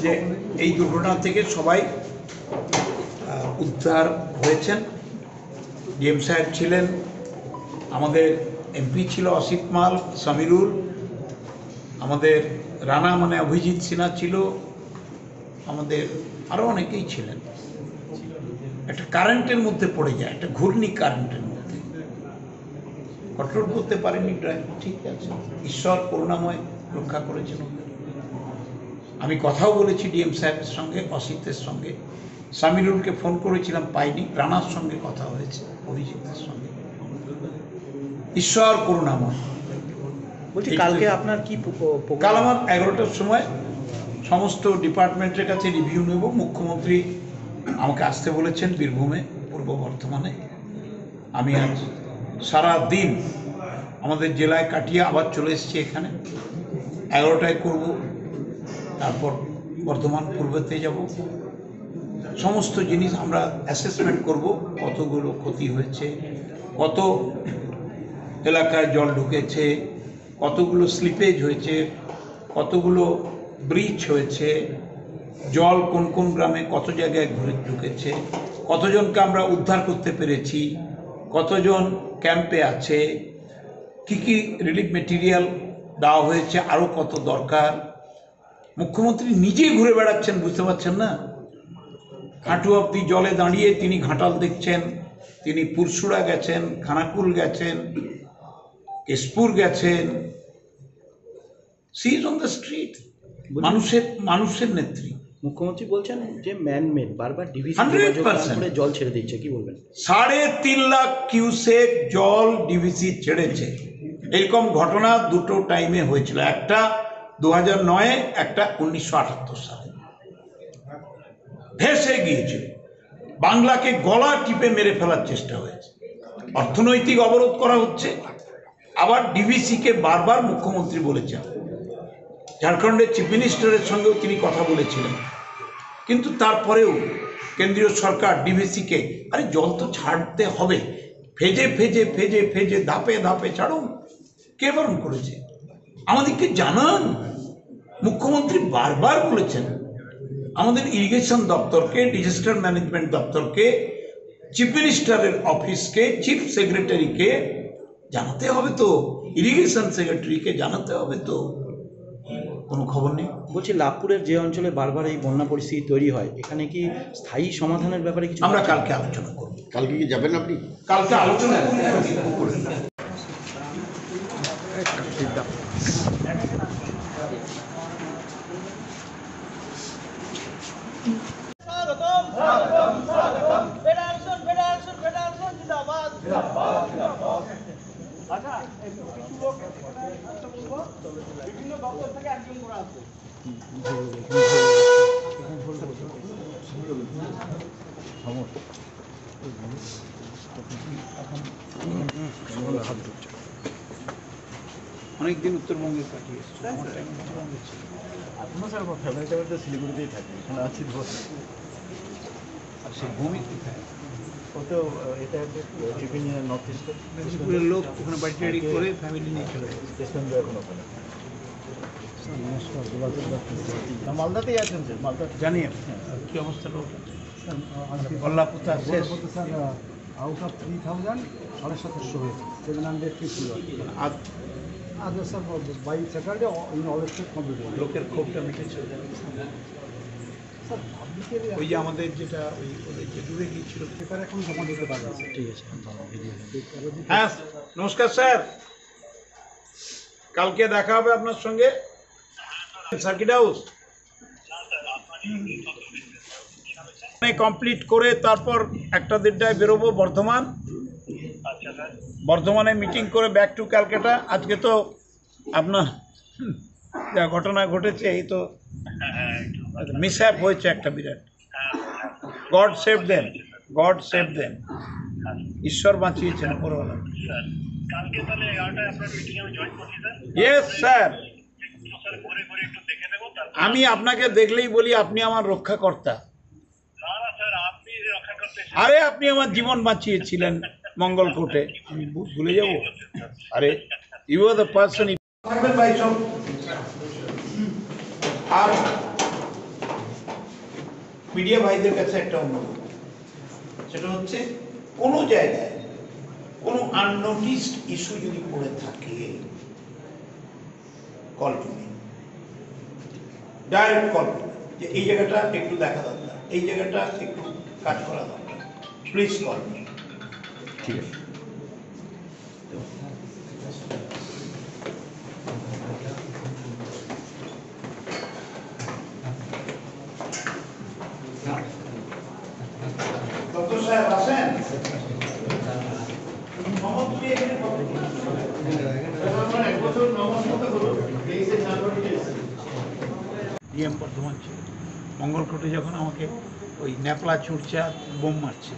যে এই দুর্ঘটনা থেকে সবাই উদ্ধার হয়েছেন। ডিএম সাহেব ছিলেন, আমাদের এমপি ছিল অসিত মাল, সামিরুল, আমাদের রানা মানে অভিজিৎ সিনহা ছিল, আমাদের আরও অনেকেই ছিলেন। একটা কারেন্টের মধ্যে পড়ে যায়, একটা ঘূর্ণি কারেন্টের মধ্যে কন্ট্রোল করতে পারেনি ড্রাইভার, ঠিক আছে, ঈশ্বর করুণাময় রক্ষা করেছেন ওদের। আমি কথাও বলেছি ডিএম সাহেবের সঙ্গে, অসিতের সঙ্গে, সামিরুলকে ফোন করেছিলাম, পাইনি, রানার সঙ্গে কথা হয়েছে, অভিজিতের সঙ্গে। ঈশ্বর করুণাময়। বলছি কালকে আপনার কি কাল আমার 11টার সময় সমস্ত ডিপার্টমেন্টের কাছে রিভিউ নেব। মুখ্যমন্ত্রী আমাকে আসতে বলেছেন বীরভূমে, পূর্ব বর্ধমানে। আমি আজ সারা দিন আমাদের জেলায় কাটিয়ে আবার চলে এসেছি এখানে। 11টায় করব, তারপর বর্ধমান পূর্বতে যাব। সমস্ত জিনিস আমরা অ্যাসেসমেন্ট করব, কতগুলো ক্ষতি হয়েছে, কত এলাকায় জল ঢুকেছে, কতগুলো স্লিপেজ হয়েছে, কতগুলো ব্রিচ হয়েছে, জল কোন কোন গ্রামে কত জায়গায় ঘুরে ঢুকেছে, কতজনকে আমরা উদ্ধার করতে পেরেছি, কতজন ক্যাম্পে আছে, কি কি রিলিফ মেটেরিয়াল দেওয়া হয়েছে, আরও কত দরকার। মুখ্যমন্ত্রী নিজেই ঘুরে বেড়াচ্ছেন, বুঝতে পারছেন না? হাঁটু অব্দি জলে দাঁড়িয়ে তিনি ঘাটাল দেখছেন, তিনি পুরসুড়া গেছেন, খানাকুল গেছেন, কেশপুর গেছেন। She is on the street, মানুষের নেত্রী। মুখ্যমন্ত্রী বলছেন যে ম্যানমেড, বারবার ডিভিসি 100% জল ছেড়ে দিচ্ছে, কি বলবেন? 3.5 লাখ কিউসেক জল ডিভিসি ছেড়েছে। এরকম ঘটনা দুটো টাইমে হয়েছিল, একটা 2009-এ, একটা 1978 সালে। ভেসে গিয়েছিল, বাংলাকে গলা টিপে মেরে ফেলার চেষ্টা হয়েছে, অর্থনৈতিক অবরোধ করা হচ্ছে। আবার ডিভিসিকে বারবার মুখ্যমন্ত্রী বলেছেন, ঝাড়খণ্ডের চিফ মিনিস্টারের সঙ্গেও তিনি কথা বলেছিলেন, কিন্তু তারপরেও কেন্দ্রীয় সরকার ডিভিসিকে, আরে জল তো ছাড়তে হবে, ফেজে ফেজে ফেজে ফেজে ধাপে ধাপে ছাড়ুন। কে বারণ করেছে? আমাদেরকে জানান। মুখ্যমন্ত্রী বারবার বলেছেন আমাদের ইরিগেশন দপ্তরকে, ডিজাস্টার ম্যানেজমেন্ট দপ্তরকে, চিফ মিনিস্টারের অফিসকে, চিফ সেক্রেটারিকে জানাতে হবে তো, ইরিগেশন সেক্রেটারিকে জানাতে হবে তো। কোনো খবর নেই। বলছি লাভপুরের যে অঞ্চলে বারবার এই বন্যা পরিস্থিতি তৈরি হয়, এখানে কি স্থায়ী সমাধানের ব্যাপারে কিছু? আমরা কালকে আলোচনা করব। কালকে কি যাবেন আপনি? কালকে আলোচনা করব। বিভিন্ন দপ্তর থেকে একজন করে আসবে। অনেকদিন উত্তরবঙ্গে কাটিয়ে এসেছি, আমার টাইম উত্তরবঙ্গে ছিল। এখনো স্যার আমার ফ্যামিলি টাইমে তো শিলিগুড়িতেই থাকি, এখানে আছি ধরে। আর সেই ভূমি কোথায়? ও তো এটা টিফিন নর্থ ইস্টে মেদিনীপুরের লোক ওখানে বাড়ি টাড়ি করে ফ্যামিলি নিয়ে চলে গেছে। স্টেশন এখন ওখানে। মালদাতেই আছেন স্যার, মালদা জানি কি অবস্থাটা ওটা? বল্লাপুতা শেষ। স্যার আউট অফ 3000 750 হয়েছে, 750 আর আজ sir by Saturday in all state complete হবে। লোকের ক্ষোভটা মিটেছে। স্যার পাবলিকের ওই যে আমাদের যেটা ওই ওদের যে ডুবে গিয়েছিল, পেপার এখন জমা দিতে পারবে। ঠিক আছে। হ্যাঁ নমস্কার স্যার, কালকে দেখা হবে আপনার সঙ্গে সার্কিট হাউস কমপ্লিট করে তারপর 1-1:30টায় বেরোবো বর্ধমান। বর্ধমানে মিটিং করে ব্যাক টু ক্যালকাটা। আজকে তো আপনার যা ঘটনা ঘটেছে, এই তো মিসহ্যাপ হয়েছে একটা বিরাট। God save them, God save them. ঈশ্বর বাঁচিয়েছেন উপরওয়ালা। ইয়েস স্যার, আমি আপনাকে দেখলেই বলি আপনি আমার রক্ষাকর্তা। আরে আপনি আমার জীবন বাঁচিয়েছিলেন মঙ্গলকোটে, আমি ভুলে যাব? আরে ইউ আর দ্য পার্সন। আর মিডিয়া ভাইদের কাছে একটা অনুরোধ, সেটা হচ্ছে কোনো জায়গায় কোনো আননোটিসড ইস্যু যদি পড়ে থাকে, call to me, direct call to me, যে এই জায়গাটা একটু দেখা দরকার, এই জায়গাটা একটু কাজ করা দরকার, প্লিজ কল মি। ঠিক আছে। ডক্টর সাহেব আছেন? মোহাম্মদ তুমি এখানে ডিএম বর্ধমান ছিল, মঙ্গলকোটে যখন আমাকে ওই ন্যাপলা চুরচা বোম মারছে।